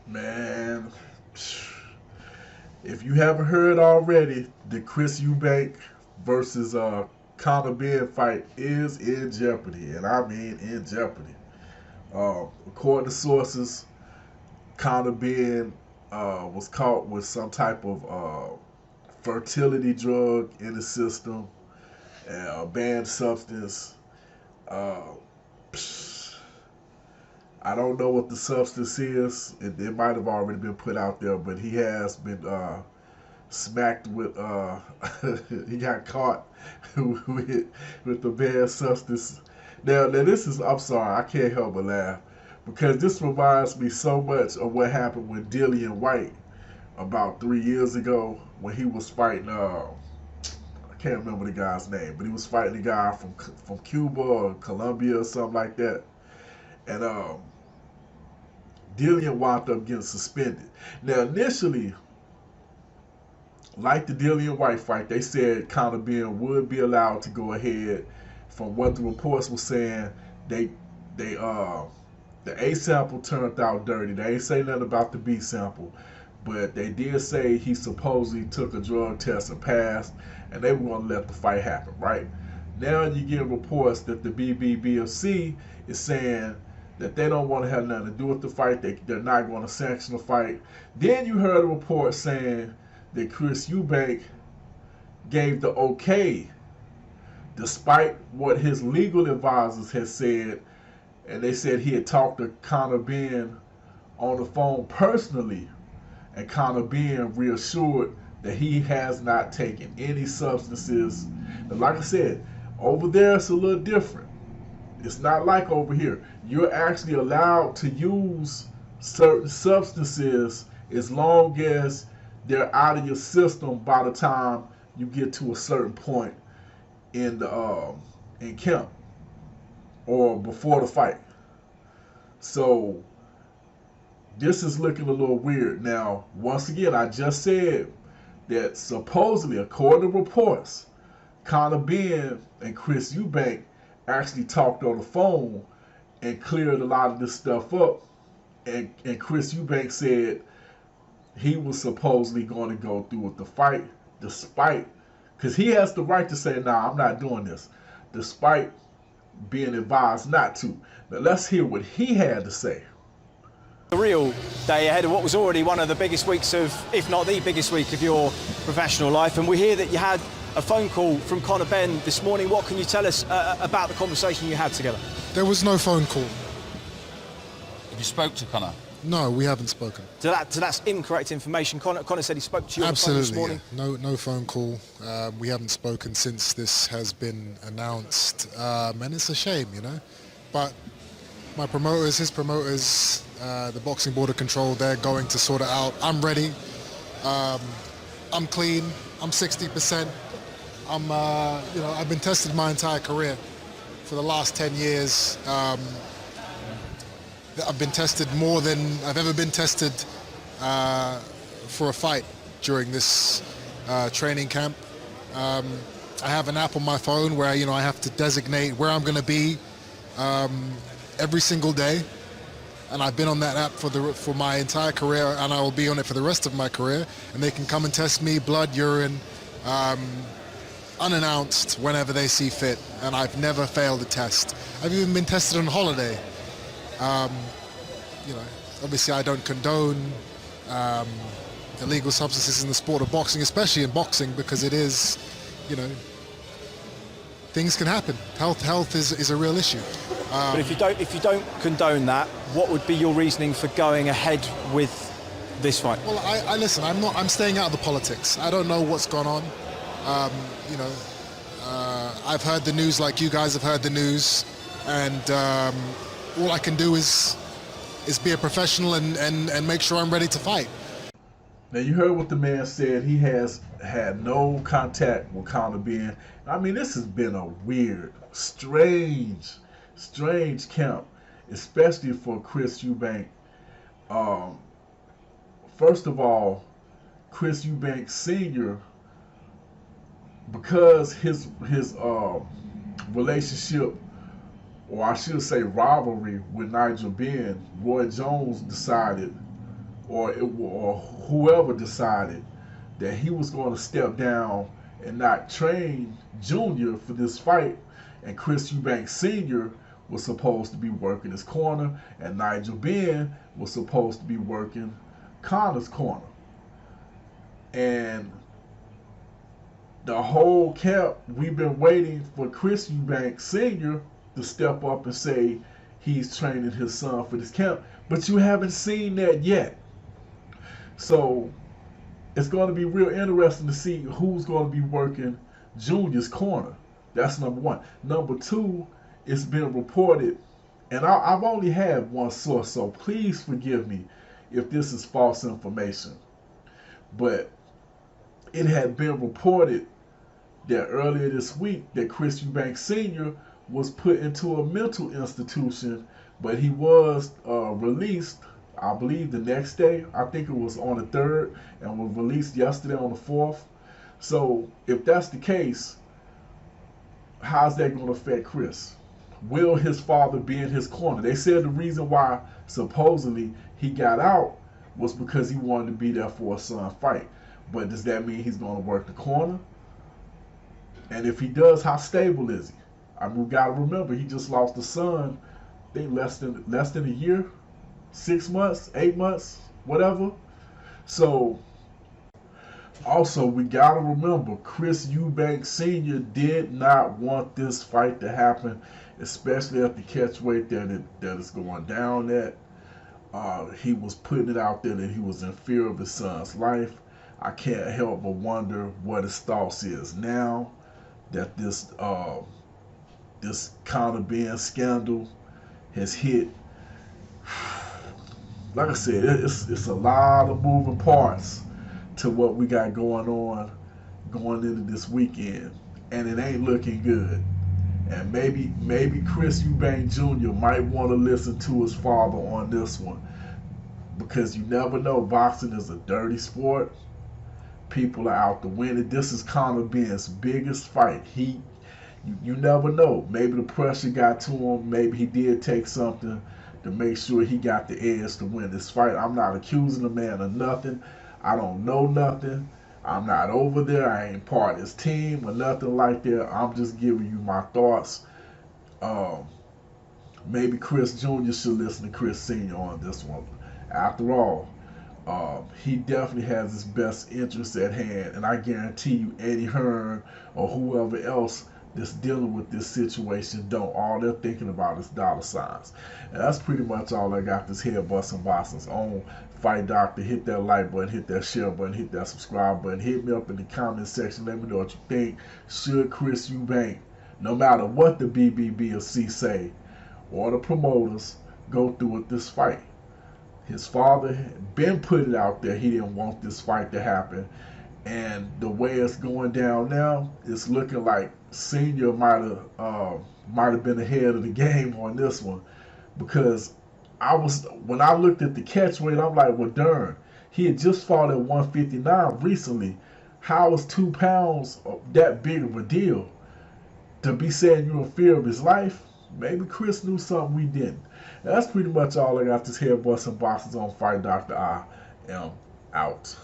Man, if you haven't heard already, the Chris Eubank versus Conor Benn fight is in jeopardy, and I mean in jeopardy. According to sources, Conor Benn was caught with some type of fertility drug in the system, a banned substance. Uh, I don't know what the substance is. It might have already been put out there, but he has been smacked with. He got caught with the bad substance. Now this is. I'm sorry, I can't help but laugh because this reminds me so much of what happened with Dillian White about 3 years ago when he was fighting. I can't remember the guy's name, but he was fighting a guy from Cuba or Colombia or something like that, and Dillian wound up getting suspended. Now initially, like the Dillian White fight, they said Conor Benn would be allowed to go ahead. From what the reports were saying, the A sample turned out dirty. They ain't say nothing about the B sample, but they did say he supposedly took a drug test and passed, and they were going to let the fight happen, right? Now you get reports that the BBBFC is saying that they don't want to have nothing to do with the fight. They're not going to sanction the fight. Then you heard a report saying that Chris Eubank gave the okay, despite what his legal advisors had said, and they said he had talked to Conor Benn on the phone personally, and Conor Benn reassured that he has not taken any substances. And like I said, over there it's a little different. It's not like over here. You're actually allowed to use certain substances as long as they're out of your system by the time you get to a certain point in the in camp or before the fight. So this is looking a little weird. Now, once again, I just said that supposedly, according to reports, Conor Benn and Chris Eubank actually talked on the phone and cleared a lot of this stuff up. And Chris Eubank said he was supposedly going to go through with the fight, despite, because he has the right to say, nah, I'm not doing this, despite being advised not to. Now let's hear what he had to say. The real day ahead of what was already one of the biggest weeks of, if not the biggest week of your professional life. And we hear that you had a phone call from Conor Benn this morning. What can you tell us about the conversation you had together? There was no phone call. Have you spoke to Conor? No, we haven't spoken. So that's incorrect information. Conor said he spoke to you on the phone this morning. Yeah. No phone call. We haven't spoken since this has been announced, and it's a shame, you know. But my promoters, his promoters, the Boxing Board of Control, they're going to sort it out. I'm ready. I'm clean. I'm 60%. I've been tested my entire career for the last 10 years. I've been tested more than I've ever been tested for a fight during this training camp. I have an app on my phone where I have to designate where I'm going to be every single day, and I've been on that app for my entire career, and I will be on it for the rest of my career. And they can come and test me, blood, urine, unannounced whenever they see fit, and I've never failed a test. I've even been tested on holiday. Obviously I don't condone illegal substances in the sport of boxing, especially in boxing, because it is, things can happen. Health is a real issue. But if you don't condone that, what would be your reasoning for going ahead with this fight? Well, I listen. I'm staying out of the politics. I don't know what's gone on. I've heard the news like you guys have heard the news, and all I can do is be a professional and make sure I'm ready to fight. Now you heard what the man said. He has had no contact with Conor Benn. I mean, this has been a weird, strange camp, especially for Chris Eubank. First of all, Chris Eubank Sr., because his relationship, or I should say rivalry, with Nigel Benn, Roy Jones decided or whoever decided that he was going to step down and not train Junior for this fight, and Chris Eubank Sr. was supposed to be working his corner, and Nigel Benn was supposed to be working Conor's corner. And the whole camp, we've been waiting for Chris Eubank Sr. to step up and say he's training his son for this camp, but you haven't seen that yet. So it's going to be real interesting to see who's going to be working Junior's corner. That's number one. Number two, it's been reported, and I've only had one source, so please forgive me if this is false information, but it had been reported that earlier this week that Chris Eubank Sr. was put into a mental institution, but he was released, I believe, the next day. I think it was on the 3rd, and was released yesterday on the 4th. So if that's the case, how's that going to affect Chris? Will his father be in his corner? They said the reason why supposedly he got out was because he wanted to be there for a son fight. But does that mean he's going to work the corner? And if he does, how stable is he? I mean, we got to remember, he just lost a son, I think less than a year, 6 months, 8 months, whatever. So also, we got to remember, Chris Eubank Sr. did not want this fight to happen, especially at the catch weight that it's going down at. He was putting it out there that he was in fear of his son's life. I can't help but wonder what his thoughts is now that this Conor Benn scandal has hit. Like I said, it's a lot of moving parts to what we got going on going into this weekend, and it ain't looking good. And maybe Chris Eubank Jr. might want to listen to his father on this one, because you never know. Boxing is a dirty sport. People are out to win it. This is Conor Benn's biggest fight. You never know. Maybe the pressure got to him. Maybe he did take something to make sure he got the edge to win this fight. I'm not accusing the man of nothing. I don't know nothing. I'm not over there. I ain't part of his team or nothing like that. I'm just giving you my thoughts. Maybe Chris Jr. should listen to Chris Sr. on this one. After all, he definitely has his best interests at hand, and I guarantee you Eddie Hearn or whoever else that's dealing with this situation don't. All they're thinking about is dollar signs. And that's pretty much all I got this head busting Boston's on Fight Doctor. Hit that like button, hit that share button, hit that subscribe button. Hit me up in the comment section. Let me know what you think. Should Chris Eubank, no matter what the BBB or C say, or the promoters, go through with this fight? His father been put it out there. He didn't want this fight to happen. And the way it's going down now, it's looking like Senior might have been ahead of the game on this one, because when I looked at the catch weight, I'm like, well, darn, he had just fought at 159 recently. How is 2 pounds that big of a deal? To be saying you're in fear of his life? Maybe Chris knew something we didn't. And that's pretty much all I got this head busting boxes on Fight Doctor. I am out.